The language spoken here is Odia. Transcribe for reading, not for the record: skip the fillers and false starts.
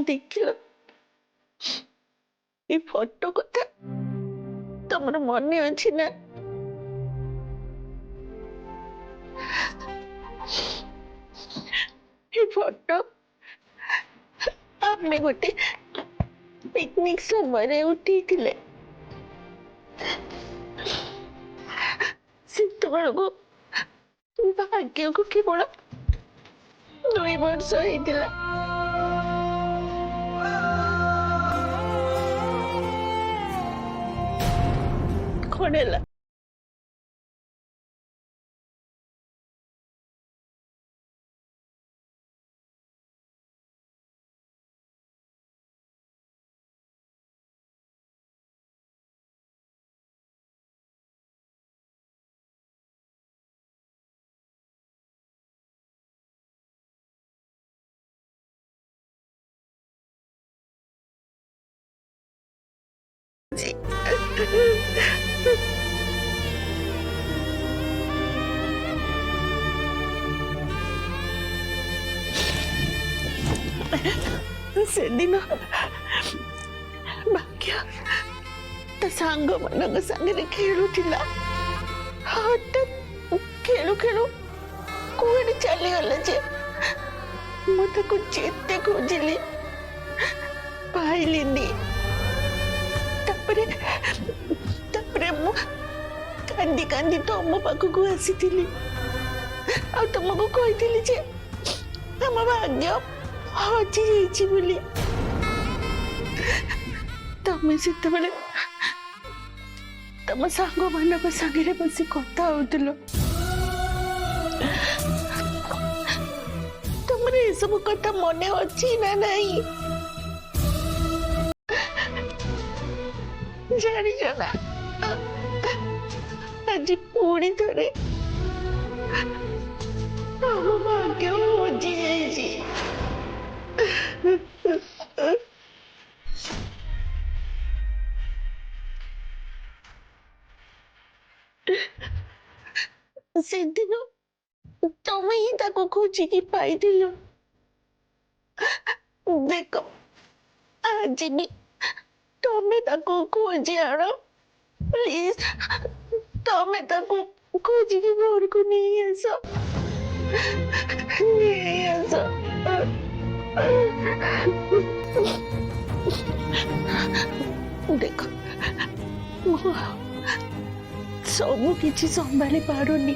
ଦେଖିଲ ଏ ଫଟୋ କଥା ତମର ମନେ ଅଛି ନା? ଏ ଫଟୋ ଆମେ ଗୋଟେ ପିକନିକ ସମୟରେ ଉଠେଇଥିଲେ। ସେତେବେଳକୁ ଭାଗ୍ୟକୁ କେବଳ 2 ବର୍ଷ ହେଇଥିଲା। କଣ ହେଲା? ସେଦିନ ଭାଗ୍ୟ ତା ସାଙ୍ଗ ମାନଙ୍କ ସାଙ୍ଗରେ ଖେଳୁଥିଲା। ହଠାତ୍ ଖେଳୁ ଖେଳୁ କୁଆଡେ ଚାଲିଗଲା ଯେ ମୁଁ ତାକୁ ଯେତେ ଖୋଜିଲି ପାଇଲିନି। ତାପରେ ତାପରେ ମୁଁ କାନ୍ଦି କାନ୍ଦି ତମ ପାଖକୁ ଆସିଥିଲି ଆଉ ତମକୁ କହିଥିଲି ଯେ ଆମ ଭାଗ୍ୟ ହଜି ଯାଇଛି ବୋଲି। ତମେ ସେତେବେଳେ ତମ ସାଙ୍ଗ ମାନଙ୍କ ସାଙ୍ଗରେ ବସି କଥା ହଉଥିଲ। ତମର ଏସବୁ କଥା ମନେ ଅଛି ନା ନାହିଁ? ଜାଣିଛ ନା ଆଜି ପୁଣି ଥରେ ଆମ ଭାଗ୍ୟ ହଜି ଯାଇଛି। ସେଦିନ ତମେ ହିଁ ତାକୁ ଖୋଜିକି ପାଇଥିଲ। ଦେଖ ଆଜି ବି ତମେ ତାକୁ ଖୋଜି ଆଣ ପ୍ଲିଜ। ତମେ ତାକୁ ଖୋଜିକି ଘରକୁ ନେଇ ଆସ, ନେଇ ଆସ। ଦେଖ ମୁଁ ସବୁ କିଛି ସମ୍ଭାଳି ପାରୁନି।